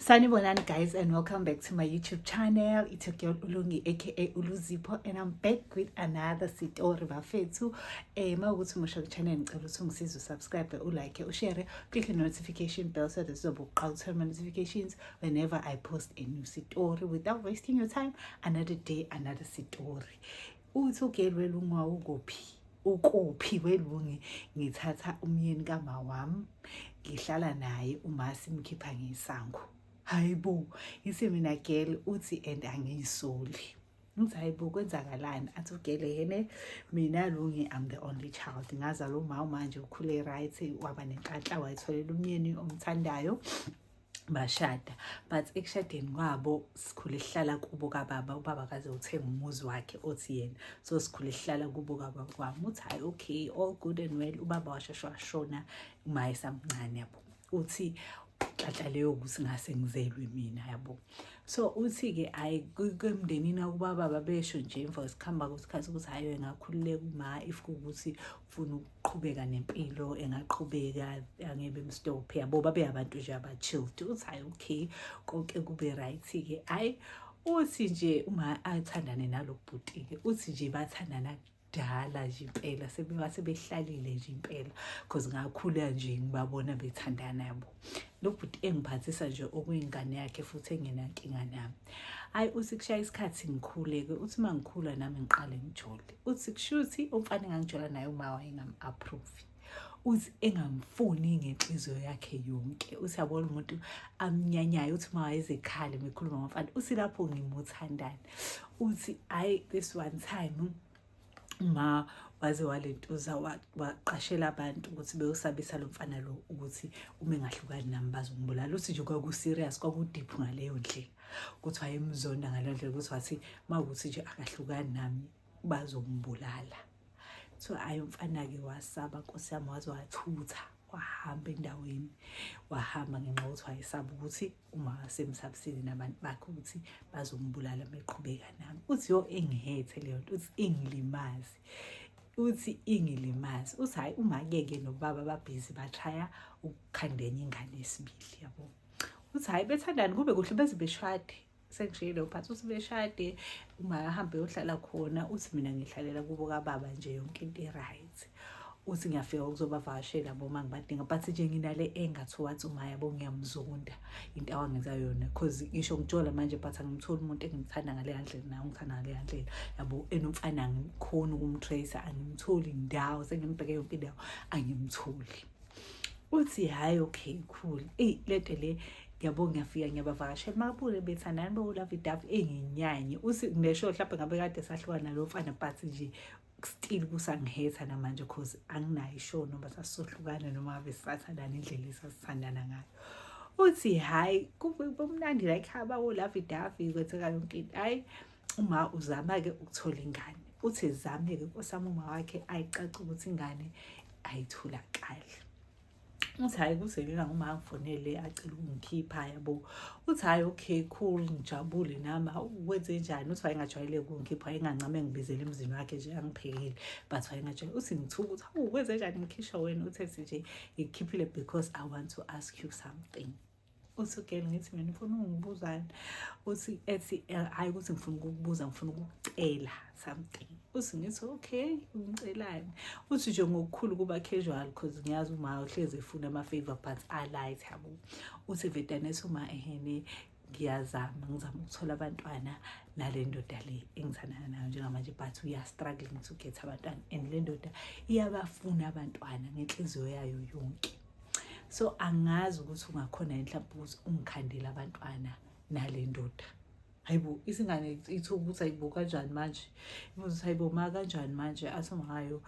Sanibonani guys, and welcome back to my YouTube channel. It's your girl Ulungi aka Uluzipho, and I'm back with another story bafethu. Mawukuthi umusha ku channel ngicela ukuthi ungisize subscribe, ulike, ushare, click the notification bell so that uzobuqha my notifications whenever I post a new story. Without wasting your time, another day, another story. Uthi ugeli welunga ukuphi welungi ngithatha umyeni kama wami ngihlala naye uma simkhipha ngesango. Hayibo, ise mina girl uthi and angiyisoli. Ngithi hayibo kwenzakalani? Athi ugele yene mina Lungi I'm the only child. Ngazalwa uma manje ukhule right, waba nenhlanhla wayitholela umyeni omthandayo. Bashada, but ekushadeni kwabo sikhule sihlala kubo kababa. Ubaba kaze uthenga umuzi wakhe othi yena, so sikhule sihlala kubo kababa kwami. Uthi hayi okay, all good and well. Ubaba washashwa washona uma esamncane yabo. Uthi xaxa leyo ukuthi ngase ngizelwe mina yabo. So uthi ke ayi kwemndenini akubaba babesho nje emva kwesikhamba kwesikhathi ukuthi hayi engakhululeka uma if ukuthi ufuna ukuqhubeka nempilo engaqhubeka angebe mstop yabo. Babe abantu nje abachilled. Uthi hayi okay konke kube right ke. Hayi uthi nje uma athandane nalobhuti ke uthi nje bathandana dala nje impela sebehlalile nje impela because ngakhula nje ngibabona bethandana yabo. Lo bhuti engiphathisa nje okuyingane yakhe futhi engenankinga nami. Hayi uthi kushaya isikhathi ngikhuleke, uthi mangikhula nami ngiqale ngijole. Uthi kushuthi umfana engangijola naye uma wayengam approve. Uthi engamfuni ngenhliziyo yakhe yonke. Uthi yabona umuntu amnyanyayo uthi mawayezekhale mekhuluma ngomfana uthi lapho ngimuthandana. Uthi I this one time ma waze walentuza waqashela abantu ukuthi beyosabisa lo mfana lo ukuthi uma engahlukani nami bazombulala. Uthi nje kwaku serious kwaku deep ngaleyo ndlela ukuthi wayemzonda ngaleyo ndlela ukuthi wathi mawukuthi nje akahlukani nami bazombulala. So ayi umfana ke wasaba Nkosi yami waze wathutha wahamba endaweni, wahamba ngenxa yokuthi wayesaba ukuthi uma semsabisile nabantu bakhe ukuthi bazombulala beqhubeka nami. Uthi yo engihethe leyo nto, uthi ingilimazi. Uthi ingilimazi. Uthi hayi uma keke nobaba babhizi bathaya ukukhandenya ingane esibili yabo. Uthi hayi bethandani kube kuhle beze beshade. Sengishilo phansi uthi beshade uma ahambe yohlala khona. Uthi mina ngihlalela kubo kababa nje yonke into right. Uthi ngiyafika ukuzobavashela boma ngibadinga but nje nginale engathi wathi uma yabo ngiyamzonda into awangenza yona because ngisho ngijola manje but angimtholi umuntu engimthanda ngale yandlela nawe ngithanda ngale yandlela yabo. Enomfana ngikhona ukumtracer angimtholi ndawo sengimpheke yonke indawo angimtholi. Uthi hayi okay cool lento le yabo ngiyafika ngiyabavakashela makabule bethandana bawulava idavi enginyanye. Uthi ngisho mhlawumbe ngabe kade sahlukana lo mfana but nje still kusangihetha namanje because anginayo ishono noma sasohlukana noma besathandana indlela esasithandana ngayo. Uthi hayi kumnandi like haba olava idavi kwenzeka yonke into. Hayi uma uzama ke ukuthola ingane. Uthi zame ke nkosami uma wakhe ayicaca ukuthi ingane ayitholakali. Uthi hayi kuzelena ngoma ngifonele acela ukungikhipha yabo. Uthi hayi okay cool ngijabule nami wenze njani. Uthi wayengajwayele ukungikhipha engancame ngibizele emzini wakhe nje angiphekile but wayengajwayele. Uthi ngithuka uthi hawu wenze njani ngikhisha wena. Uthi nje ngikhiphile because I want to ask you something. Uthi girl ngithi mina ufuna ungibuzani. Uthi ethi hayi ukuthi ngifuna ukukubuza ngifuna ukucela something. Uthi ngithi okay ungicelani. Uthi nje ngokukhulu kuba casual because ngiyazi uma uhleze efuna ama favor but I light yabo. Uthi vetanesi uma ehene ngiyazama ngizama ukuthola abantwana nale ndoda le engithandana nayo njengamanje but uya struggle to get abantwana and le ndoda iyabafuna abantwana ngenhliziyo yayo yonke. So angazi ukuthi ungakhona mhlawumbe ukuthi ungikhandela abantwana nale ndoda. Hayibo isingane ithuka ukuthi ayibo kanjani manje. Ibuza hayibo ma kanjani manje athi ngayo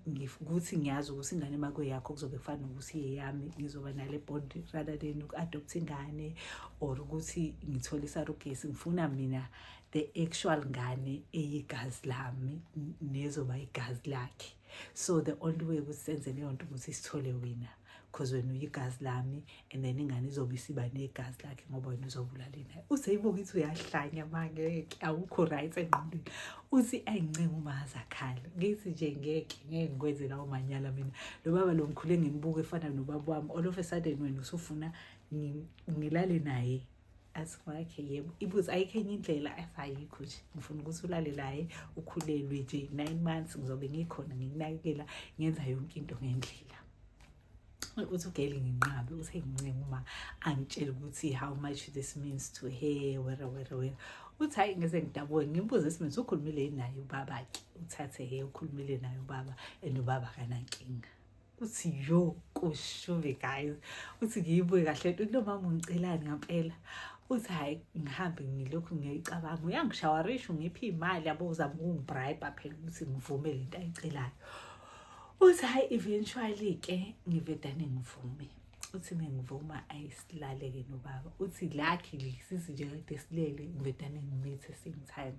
ngikuthi ngiyazi ukuthi ingane makwe yakho kuzobe kufana ukuthi iyami ngizoba nale bond rather than ukadopt ingane or ukuthi ngithole isarugesi. Ngifuna mina the actual ngane eyigazi lami nezoba igazi lakhe. So the only way ukuthi senze leyo nto ukuthi sithole wena because wena uyigazi lami and then ingane izobe isiba negazi lakhe ngoba wena uzobulala naye. Uthi yibo ngithi uyahlanya manje awukho right engqondweni. Uthi ayincenga uma azakhala. Ngithi nje ngeke ngikwenze lawo manyala mina. Lo baba lo ngikhule ngimbuka efana nobaba wami all of a sudden wena usufuna ngilale naye asifakhe yebo ibuze ayikho enye indlela asayikho nje ngifuna ukuthi ulale naye ukhulelwe nje 9 months ngizobe ngikhona ngikunakekela ngenza yonke into ngendlela uthi ugeli nginqabe uthi ngincenga uma angitshela ukuthi how much this means to her where uthi hayi ngeze ngidabuke ngimbuze isimethi ukhulumile naye ubaba ke uthathe he ukhulumile naye ubaba and ubaba kanankinga uthi yo kushuve guys uthi ngiyibuke kahle into mama ungicelani ngempela uthi hayi ngihambe ngilokhu ngiyicabanga uyangishawarisha ungiphi imali yabo uzama ukungibribe phela ukuthi ngivume lento ayicelayo uthi hayi eventually ke ngivedane ngivume uthi mengivuma ayisilale-ke nobaba uthi luckily sisi nje kade silele ngivedane ngimithe same time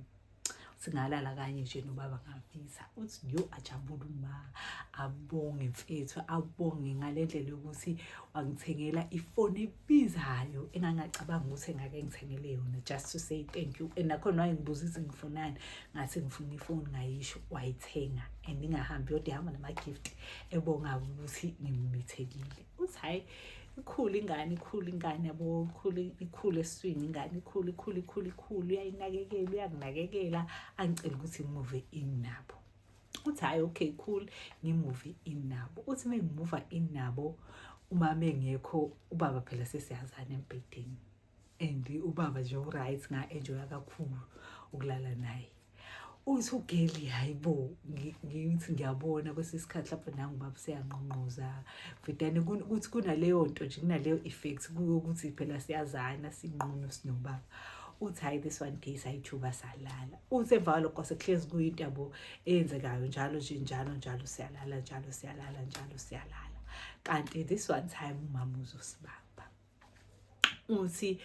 singalala kanye nje nobaba ngavisa uthi yo ajabula uma abonge mfethu abonge ngalendlela yokuthi wangithengela ifoni ebizayo engangacabanga ukuthi engake ngithengele yona just to say thank you and nakhona wayengibuzisa ngifunani ngathi ngifuna ifoni ngayisho wayithenga and ingahambi yodwa ihamba nama gift ebonga ukuthi ngimithekile uthi hayi ikhulu ingane yabo ikhulu eswini ingane ikhulu uyayinakekela uyanginakekela angicela ukuthi ngimove in nabo uthi hayi okay cool ngimove in nabo uthi mengimuva in nabo uma mengekho ubaba phela sesiyazana empedeni and ubaba nje uright nga-enjoya kakhulu ukulala naye uthi ugeli hayibo ngithi ngiyabona kwesisikhathi lapho nangibaba seyanqonqoza vidane ukuthi kunaleyo nto nje kunaleyo effect ukuthi phela siyazana sinqono sinobaba uthi hayi this one day sayithuba salala uthi emva lokho sekuhlezi kuyinto yabo eyenzekayo njalo siyalala kanti this one time umama uzosibamba uthi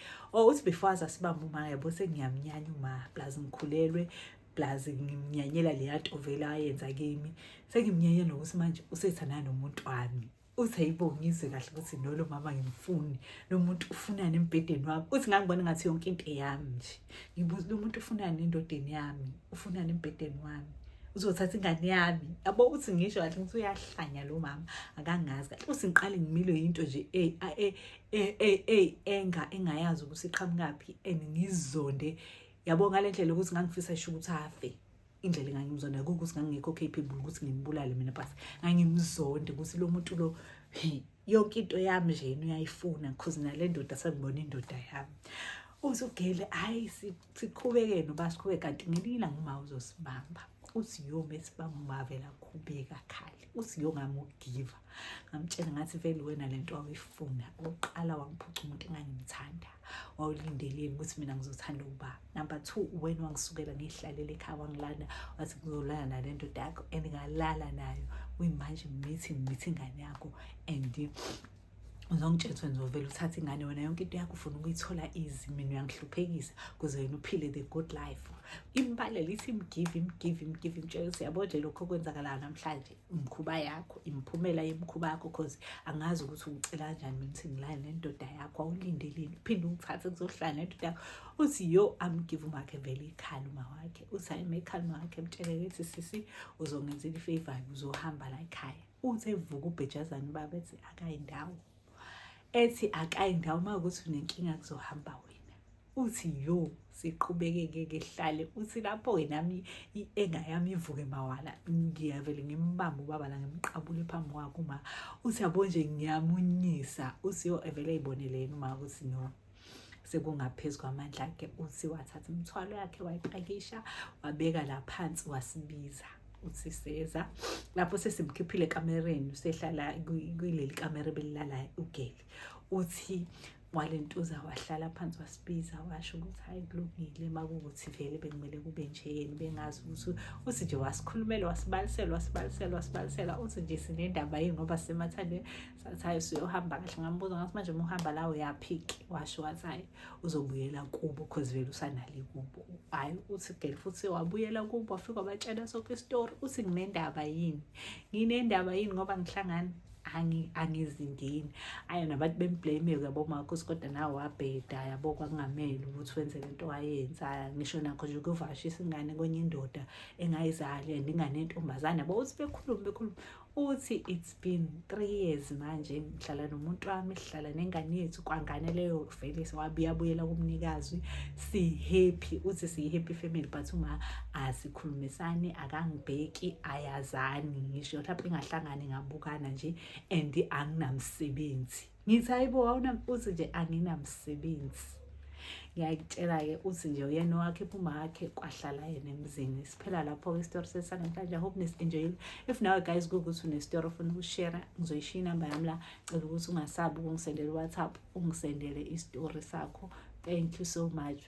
before asibamba uma yabo sengiyamnyanya uma plus ngikhulelwe plus ngimnyanyela leya nto vela ayenza kimi sengimnyanya nokuthi manje usethana nomuntu wami uthi hayibo ngizwe kahle ukuthi lo mama ngimfuni lo muntu ufunani embedeni wami uthi ngangibona ngathi yonke into eyami nje ngibuza lo muntu ufunani endodeni yami ufunani embedeni wami uzothatha ingane yami yabo uthi ngisho kahle ukuthi uyahlanya lo mama akangazi kahle uthi ngiqale ngimilwe into nje engayazi ukuthi iqhamukaphi and ngizonde yabo ngalendlela ukuthi ngangifisa isho ukuthi afe indlela engangimzonda ukuthi ngangekho capable ukuthi ngimbulale mina but ngangimzonde ukuthi lo muntu lo yonke into yami nje uyayifuna because nalendoda sengibona indoda yami uthi ugele hayi siqhubeke nobasiqhubeke kanti ngelila nguma uzosibamba uthi yo mesibamba umavela khubeka khali uthi yo ngamugiva ngamtshela ngathi vele wena lento awuyifuna oqala wangiphuca umuntu engangimthanda wawulindeleni ukuthi mina ngizothanda ubaba number 2 wena wangisukela ngihlalele ekhaya wangilanda wathi ngizolala nalento dakho engalala nayo uyimanje mithi ingane yakho and uzongitshela ngizovela uthatha ingane wena yonke into yakho ufuna ukuyithola easy mina uyangihluphekisa kuze wena uphile the good life imbale lithi imgive imtshela siyabo nje lokho kwenzakala namhlanje imkhuba yakho imphumela yemkhuba yakho because angazi ukuthi ucela kanjani mina ngilala nendoda yakho awulindeleni phinde ungithathe kuzohlala nendoda yakho uthi yo amgive umakhe vele ikhaluma wakhe uthi ayime ikhaluma wakhe mtshele ukuthi sisi uzongenzela ifavor uzohamba la ekhaya uthi evuka ubhejazana baba ethi akayindawo ethi akayindawo makuthi unenkinga kuzohamba wena uthi yo siqhubeke hlale uthi lapho wena engayami ivuke mawala ngiyavele ngimbamba ubaba la ngimqabule phambi kwakhe uma uthi yabo nje ngiyamunyisa uthi yo evele ayiboneleni uma ukuthi no sekungaphezulu kwamandla akhe uthi wathatha imithwalo yakhe wayipakisha wabeka la phansi wasibiza uthi seza lapho sesimkhiphile ekamereni usehlala kuleli kamera belilala ugeli uthi walentuza wahlala phansi wasibiza washo ukuthi hayi kulungile makuthi vele bekumele kube njeni bengazi ukuthi uthi nje wasikhulumela wasibalisela uthi nje sinendaba yini ngoba semathande sathayo siyohamba kahle ngambuza ngathi manje uhamba la uyaphiki washo wathi hayi uzobuyela kubo because vele usanali kubo hayi uthi geli futhi wabuyela kubo wafika abatshela sonke story uthi nginendaba yini ngoba ngihlangana angizindini ayona abantu bemblame yabo makhosi kodwa nawe wabheda yabo kwakungameli ukuthi wenze lento wayenza ngisho nakho nje ukuvashisa ingane kwenye indoda engayizali andingane intombazana yabo uthi bekhuluma uthi it's been 3 years manje ngihlala nomuntu wami, sihlala nengane yethu, kwangane leyo vele sewabuyela kumnikazi, si happy, uthi si happy family, but uma asikhulumisani, akangibheki, ayazani, ngisho mhlawumbe ingahlangani ngabukana nje, and anginamsebenzi. Ngithi hayibo awuna, uthi nje anginamsebenzi. Ngiyakutshela-ke uthi nje uyena wakhipha umakhe kwahlala yena emzini. Siphela lapho-ke isitori sesanamhlanje. I hope nisi-enjoyile. If nawe guys kuwukuthi unestori ofuna ukushare, ngizoyishiya inamba yami la, cela ukuthi ungasabi ukungisendela WhatsApp, ungisendele isitori sakho. Thank you so much.